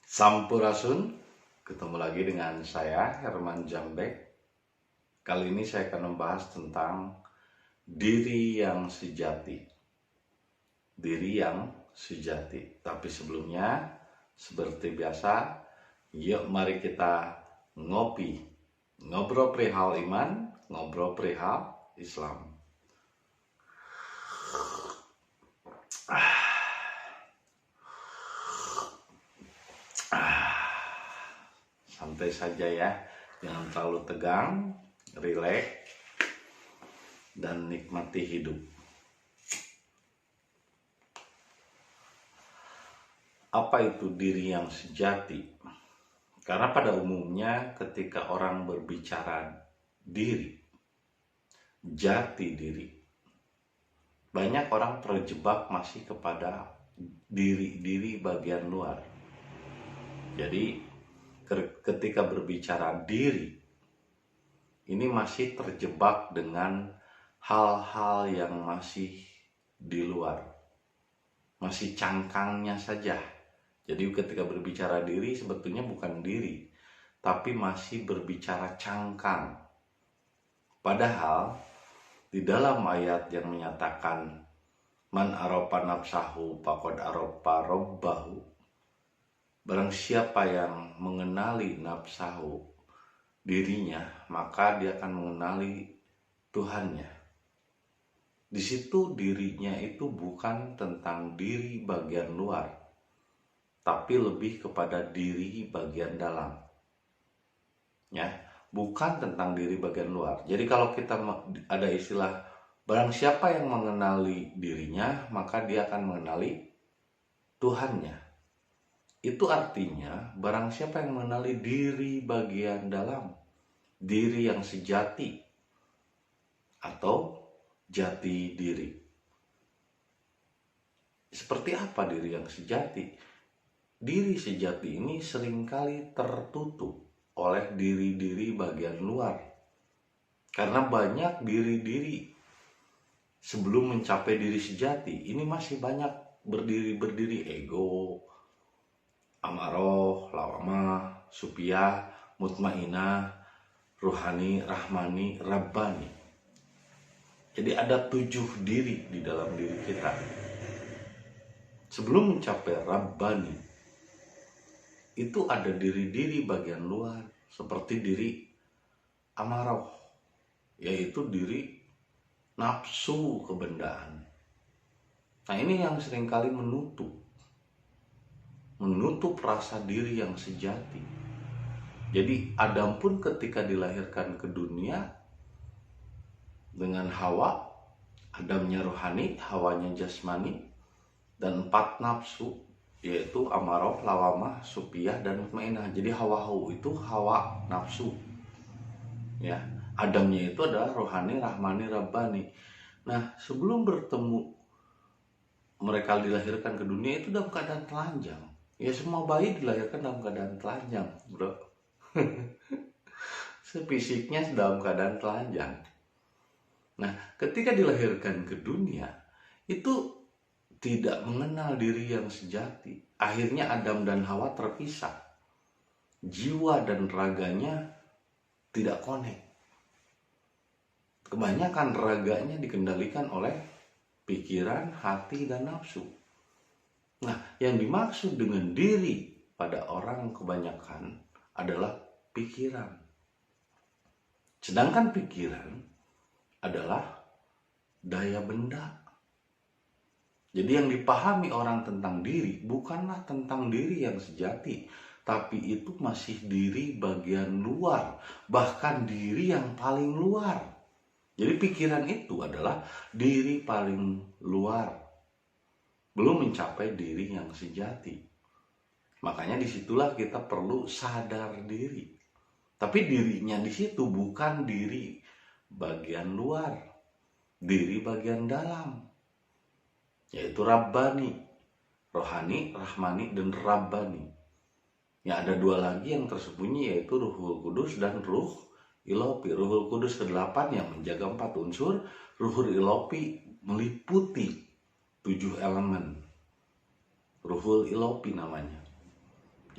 Sampurasun, ketemu lagi dengan saya Herman Jambek. Kali ini saya akan membahas tentang diri yang sejati. Diri yang sejati. Tapi sebelumnya, seperti biasa, yuk mari kita ngopi. Ngobrol perihal iman, ngobrol perihal Islam. Santai saja ya, jangan terlalu tegang, rileks, dan nikmati hidup. Apa itu diri yang sejati? Karena pada umumnya ketika orang berbicara diri, jati diri, banyak orang terjebak masih kepada diri bagian luar. Jadi ketika berbicara diri, ini masih terjebak dengan hal-hal yang masih di luar, masih cangkangnya saja. Jadi ketika berbicara diri sebetulnya bukan diri, tapi masih berbicara cangkang. Padahal di dalam ayat yang menyatakan man aropa nafsahu faqad aropa robbahu, barang siapa yang mengenali nafsahu, dirinya, maka dia akan mengenali Tuhannya. Di situ dirinya itu bukan tentang diri bagian luar, tapi lebih kepada diri bagian dalam. Ya, bukan tentang diri bagian luar. Jadi kalau kita ada istilah barang siapa yang mengenali dirinya, maka dia akan mengenali Tuhannya. Itu artinya barang siapa yang mengenali diri bagian dalam, diri yang sejati atau jati diri. Seperti apa diri yang sejati? Diri sejati ini seringkali tertutup oleh diri-diri bagian luar. Karena banyak diri-diri sebelum mencapai diri sejati, ini masih banyak berdiri ego, amaroh, lawamah, supiyah, mutmainah, ruhani, rahmani, rabbani. Jadi ada 7 diri di dalam diri kita. Sebelum mencapai rabbani, itu ada diri-diri bagian luar, seperti diri amaroh, yaitu diri nafsu kebendaan. Nah ini yang seringkali menutup rasa diri yang sejati. Jadi Adam pun ketika dilahirkan ke dunia dengan Hawa, Adamnya rohani, Hawanya jasmani, dan 4 nafsu, yaitu amaroh, lawamah, supiyah, dan mutmainah. Jadi hawa itu hawa nafsu. Ya, Adamnya itu adalah rohani, rahmani, rabbani. Nah, sebelum bertemu mereka dilahirkan ke dunia itu dalam keadaan telanjang. Ya semua bayi dilahirkan dalam keadaan telanjang, bro. Fisiknya dalam keadaan telanjang. Nah, ketika dilahirkan ke dunia, itu tidak mengenal diri yang sejati. Akhirnya Adam dan Hawa terpisah. Jiwa dan raganya tidak connect. Kebanyakan raganya dikendalikan oleh pikiran, hati, dan nafsu. Nah, yang dimaksud dengan diri pada orang kebanyakan adalah pikiran. Sedangkan pikiran adalah daya benda. Jadi yang dipahami orang tentang diri bukanlah tentang diri yang sejati, tapi itu masih diri bagian luar, bahkan diri yang paling luar. Jadi pikiran itu adalah diri paling luar, belum mencapai diri yang sejati. Makanya disitulah kita perlu sadar diri. Tapi dirinya di situ bukan diri bagian luar, diri bagian dalam, yaitu Rabbani, rohani, rahmani, dan Rabbani. Ya ada 2 lagi yang tersembunyi, yaitu Ruhul Kudus dan Ruh Ilopi. Ruhul Kudus ke-8 yang menjaga 4 unsur, Ruhul Ilopi meliputi 7 elemen. Ruhul Ilopi namanya.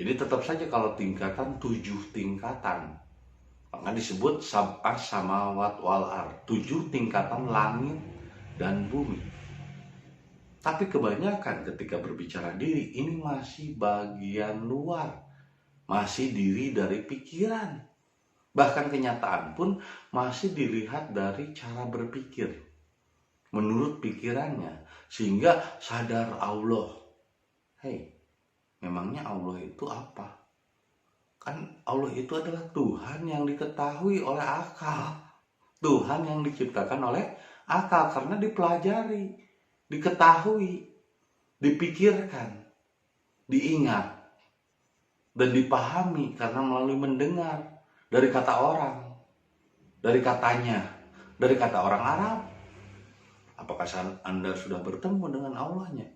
Jadi tetap saja kalau tingkatan 7 tingkatan. Maka disebut sab'as samawat wal ard, 7 tingkatan langit dan bumi. Tapi kebanyakan ketika berbicara diri, ini masih bagian luar, masih diri dari pikiran. Bahkan kenyataan pun masih dilihat dari cara berpikir, menurut pikirannya, sehingga sadar Allah. Hei, memangnya Allah itu apa? Kan Allah itu adalah Tuhan yang diketahui oleh akal. Tuhan yang diciptakan oleh akal karena dipelajari, diketahui, dipikirkan, diingat, dan dipahami karena melalui mendengar dari kata orang, dari katanya, dari kata orang Arab. Apakah Anda sudah bertemu dengan Allahnya?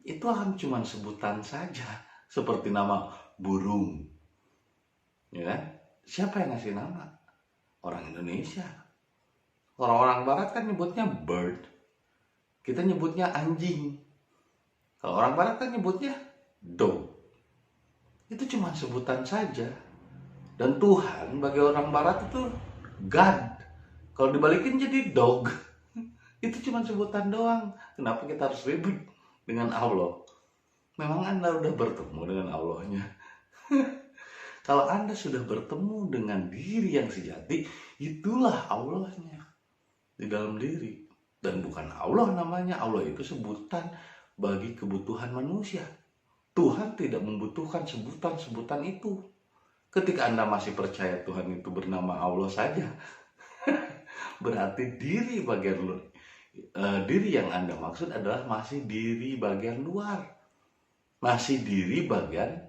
Itu akan cuma sebutan saja, seperti nama burung. Ya kan? Siapa yang ngasih nama? Orang Indonesia. Orang-orang barat kan nyebutnya bird. Kita nyebutnya anjing. Kalau orang barat kan nyebutnya dog. Itu cuma sebutan saja. Dan Tuhan bagi orang barat itu God. Kalau dibalikin jadi dog. Itu cuma sebutan doang. Kenapa kita harus ribut dengan Allah? Memang Anda udah bertemu dengan Allahnya? Kalau Anda sudah bertemu dengan diri yang sejati, itulah Allahnya di dalam diri. Dan bukan Allah namanya, Allah itu sebutan bagi kebutuhan manusia. Tuhan tidak membutuhkan sebutan-sebutan itu. Ketika Anda masih percaya Tuhan itu bernama Allah saja, berarti diri yang Anda maksud adalah masih diri bagian luar. Masih diri bagian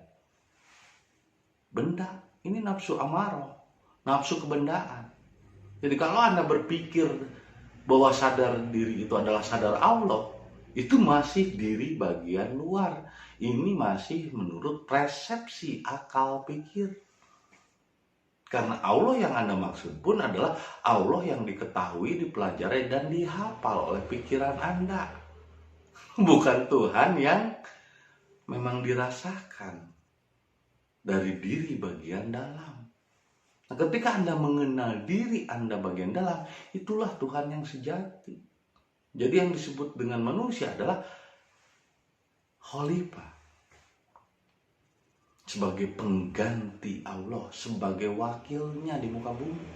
benda. Ini nafsu amarah, nafsu kebendaan. Jadi kalau Anda berpikir bahwa sadar diri itu adalah sadar Allah, itu masih diri bagian luar. Ini masih menurut persepsi akal pikir. Karena Allah yang Anda maksud pun adalah Allah yang diketahui, dipelajari, dan dihafal oleh pikiran Anda. Bukan Tuhan yang memang dirasakan dari diri bagian dalam. Nah, ketika Anda mengenal diri Anda bagian dalam, itulah Tuhan yang sejati. Jadi yang disebut dengan manusia adalah khalifah. Sebagai pengganti Allah, sebagai wakilnya di muka bumi.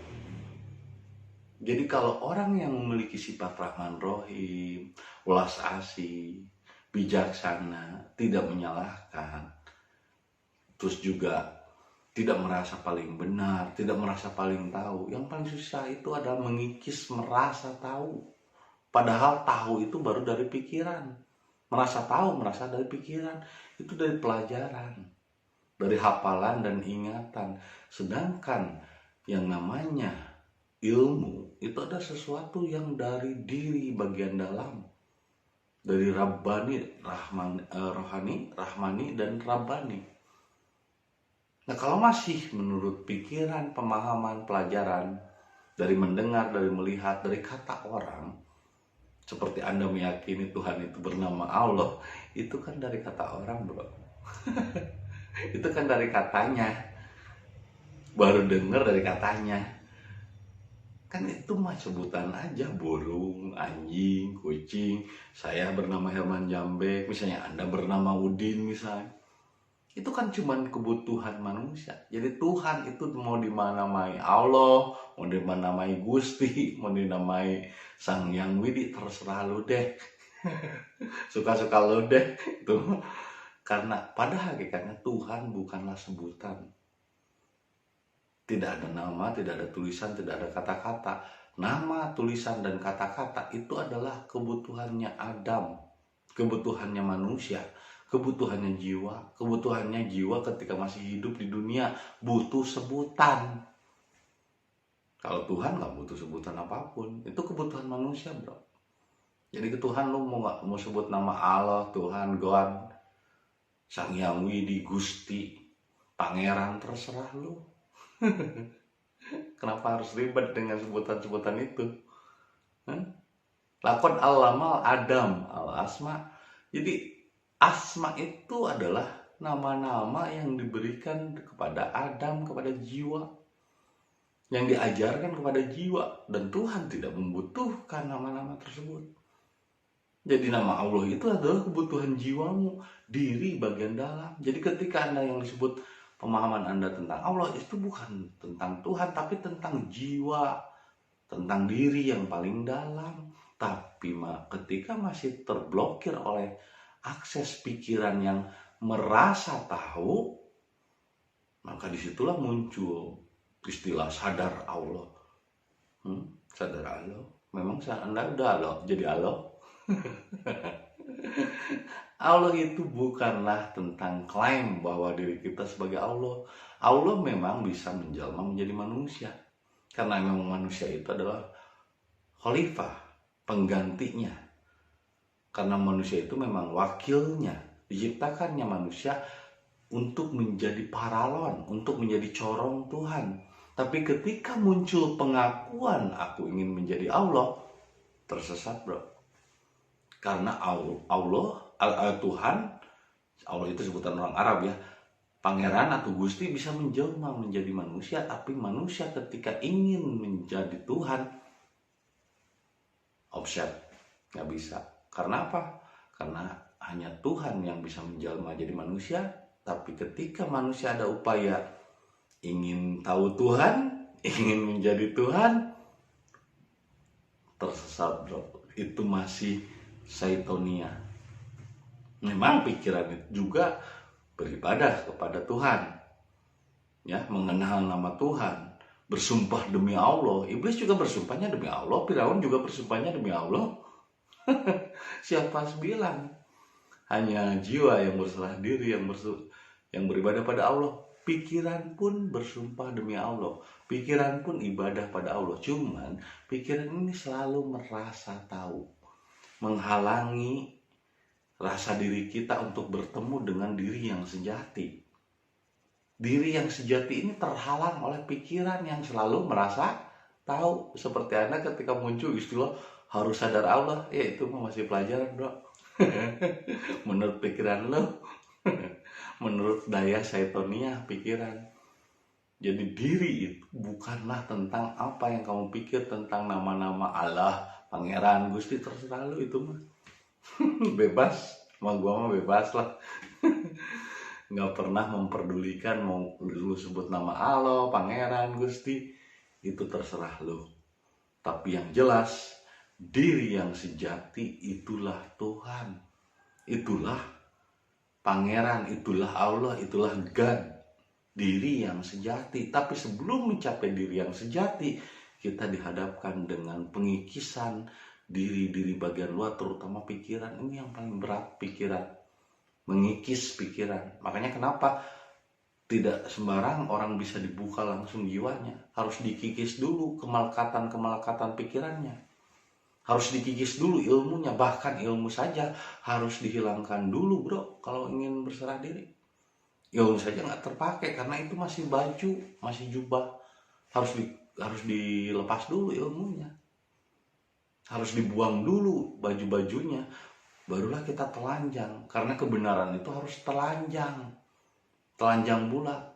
Jadi kalau orang yang memiliki sifat Rahman Rohim, welas asih, bijaksana, tidak menyalahkan, terus juga tidak merasa paling benar, tidak merasa paling tahu. Yang paling susah itu adalah mengikis merasa tahu. Padahal tahu itu baru dari pikiran. Merasa tahu, merasa dari pikiran. Itu dari pelajaran, dari hafalan dan ingatan. Sedangkan yang namanya ilmu itu ada sesuatu yang dari diri bagian dalam. Dari Rabbani, Rohani, Rahmani, dan Rabbani. Nah, kalau masih menurut pikiran, pemahaman, pelajaran, dari mendengar, dari melihat, dari kata orang, seperti Anda meyakini Tuhan itu bernama Allah, itu kan dari kata orang, bro. Itu kan dari katanya. Baru dengar dari katanya. Kan itu mah sebutan aja, burung, anjing, kucing. Saya bernama Herman Jambek, misalnya Anda bernama Udin misalnya. Itu kan cuman kebutuhan manusia. Jadi Tuhan itu mau dinamai Allah, mau dinamai Gusti, mau dinamai Sang Yang Widi, terserah lu deh. Suka-suka lu deh. Itu karena pada hakikatnya Tuhan bukanlah sebutan. Tidak ada nama, tidak ada tulisan, tidak ada kata-kata. Nama, tulisan, dan kata-kata itu adalah kebutuhannya Adam, kebutuhannya manusia. Kebutuhannya jiwa ketika masih hidup di dunia butuh sebutan. Kalau Tuhan nggak butuh sebutan apapun, itu kebutuhan manusia, bro. Jadi ke Tuhan lu mau sebut nama Allah, Tuhan, God, Sang Yang Widi, Gusti, Pangeran, terserah lu. Kenapa harus ribet dengan sebutan-sebutan itu? Lakon al-lamal Adam al-asma. Jadi asma itu adalah nama-nama yang diberikan kepada Adam, kepada jiwa, yang diajarkan kepada jiwa, dan Tuhan tidak membutuhkan nama-nama tersebut. Jadi nama Allah itu adalah kebutuhan jiwamu, diri bagian dalam. Jadi ketika Anda yang disebut pemahaman Anda tentang Allah itu bukan tentang Tuhan, tapi tentang jiwa, tentang diri yang paling dalam. Tapi ketika masih terblokir oleh akses pikiran yang merasa tahu, maka disitulah muncul istilah sadar Allah. Sadar Allah. Memang Anda udah Allah, jadi Allah? Allah itu bukanlah tentang klaim bahwa diri kita sebagai Allah. Allah memang bisa menjelma menjadi manusia, karena memang manusia itu adalah khalifah, penggantinya. Karena manusia itu memang wakilnya, diciptakannya manusia untuk menjadi paralon, untuk menjadi corong Tuhan. Tapi ketika muncul pengakuan aku ingin menjadi Allah, tersesat bro. Karena Tuhan, Allah itu sebutan orang Arab ya, pangeran atau gusti bisa menjelma menjadi manusia. Tapi manusia ketika ingin menjadi Tuhan, offset, nggak bisa. Karena apa? Karena hanya Tuhan yang bisa menjelma jadi manusia. Tapi ketika manusia ada upaya ingin tahu Tuhan, ingin menjadi Tuhan, tersesat bro. Itu masih Saitonia. Memang pikiran itu juga beribadah kepada Tuhan, ya, mengenal nama Tuhan, bersumpah demi Allah. Iblis juga bersumpahnya demi Allah, Firaun juga bersumpahnya demi Allah. Siapa bilang? Hanya jiwa yang berserah diri yang beribadah pada Allah. Pikiran pun bersumpah demi Allah, pikiran pun ibadah pada Allah. Cuman pikiran ini selalu merasa tahu, menghalangi rasa diri kita untuk bertemu dengan diri yang sejati. Diri yang sejati ini terhalang oleh pikiran yang selalu merasa tahu. Seperti Anda ketika muncul istilah harus sadar Allah, ya itu masih pelajaran bro. Menurut pikiran lo, menurut daya Saitonia pikiran. Jadi diri itu bukanlah tentang apa yang kamu pikir tentang nama-nama Allah, pangeran, gusti, terserah lu itu mah. Bebas, mau gua mah bebas lah. Nggak pernah memperdulikan mau lu sebut nama Allah, pangeran, gusti, itu terserah lu. Tapi yang jelas, diri yang sejati itulah Tuhan, itulah pangeran, itulah Allah, itulah God, diri yang sejati. Tapi sebelum mencapai diri yang sejati, kita dihadapkan dengan pengikisan diri-diri bagian luar, terutama pikiran. Ini yang paling berat, pikiran, mengikis pikiran. Makanya kenapa tidak sembarang orang bisa dibuka langsung jiwanya, harus dikikis dulu kemelekatan pikirannya, harus dikikis dulu ilmunya. Bahkan ilmu saja harus dihilangkan dulu bro, kalau ingin berserah diri. Ilmu saja nggak terpakai karena itu masih baju, masih jubah. Harus dilepas dulu ilmunya, harus dibuang dulu baju-bajunya, barulah kita telanjang. Karena kebenaran itu harus telanjang bulat.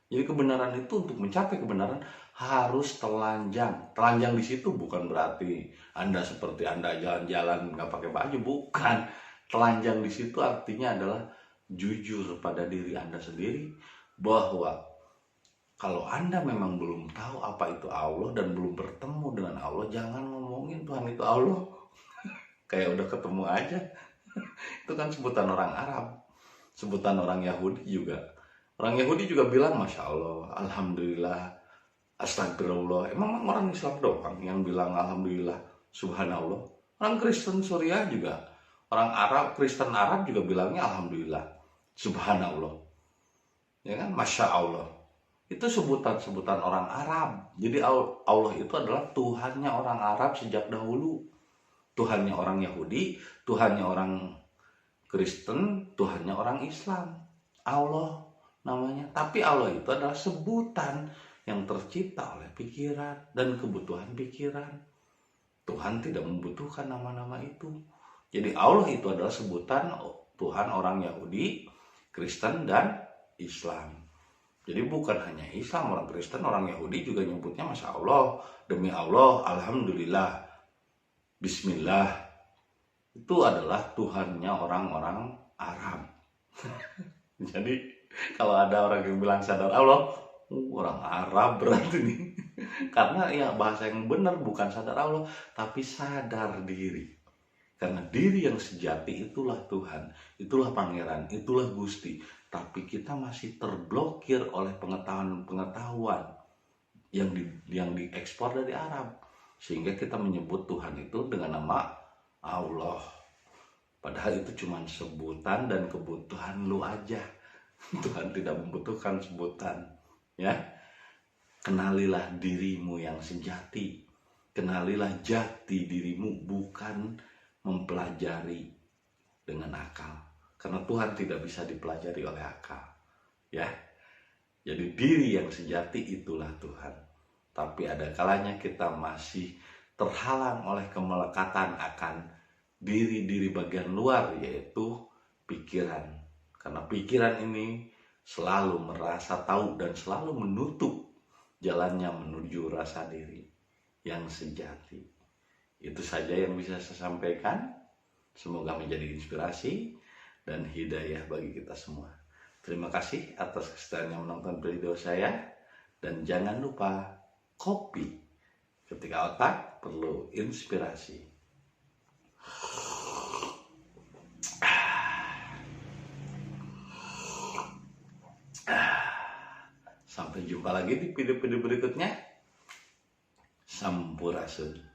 Jadi kebenaran itu, untuk mencapai kebenaran harus telanjang. Telanjang di situ bukan berarti Anda seperti Anda jalan-jalan nggak pakai baju, bukan. Telanjang di situ artinya adalah jujur pada diri Anda sendiri, bahwa kalau Anda memang belum tahu apa itu Allah dan belum bertemu dengan Allah, jangan ngomongin Tuhan itu Allah. Kayak udah ketemu aja. Itu kan sebutan orang Arab, sebutan orang Yahudi juga. Orang Yahudi juga bilang Masya Allah, Alhamdulillah, Astagfirullah. Emang orang Islam doang yang bilang Alhamdulillah, Subhanallah? Orang Kristen Suriah juga, orang Arab, Kristen Arab juga bilangnya Alhamdulillah, Subhanallah. Ya kan, Masya Allah. Itu sebutan-sebutan orang Arab. Jadi Allah itu adalah Tuhannya orang Arab sejak dahulu. Tuhannya orang Yahudi, Tuhannya orang Kristen, Tuhannya orang Islam. Allah namanya. Tapi Allah itu adalah sebutan yang tercipta oleh pikiran dan kebutuhan pikiran. Tuhan tidak membutuhkan nama-nama itu. Jadi Allah itu adalah sebutan Tuhan orang Yahudi, Kristen dan Islam. Jadi bukan hanya Islam, orang Kristen, orang Yahudi juga nyebutnya Masya Allah, demi Allah, Alhamdulillah, Bismillah. Itu adalah Tuhannya orang-orang Arab. Jadi kalau ada orang yang bilang sadar Allah, orang Arab berarti nih. Karena ya bahasa yang benar bukan sadar Allah, tapi sadar diri. Karena diri yang sejati itulah Tuhan, itulah Pangeran, itulah Gusti. Tapi kita masih terblokir oleh pengetahuan yang diekspor dari Arab. Sehingga kita menyebut Tuhan itu dengan nama Allah. Padahal itu cuma sebutan dan kebutuhan lu aja. Tuhan tidak membutuhkan sebutan. Ya, kenalilah dirimu yang sejati. Kenalilah jati dirimu, bukan mempelajari dengan akal. Karena Tuhan tidak bisa dipelajari oleh akal. Ya. Jadi diri yang sejati itulah Tuhan. Tapi ada kalanya kita masih terhalang oleh kemelekatan akan diri-diri bagian luar, yaitu pikiran. Karena pikiran ini selalu merasa tahu dan selalu menutup jalannya menuju rasa diri yang sejati. Itu saja yang bisa saya sampaikan. Semoga menjadi inspirasi dan hidayah bagi kita semua. Terima kasih atas kesediaannya menonton video saya. Dan jangan lupa kopi ketika otak perlu inspirasi. Sampai jumpa lagi di video-video berikutnya. Sampurasun.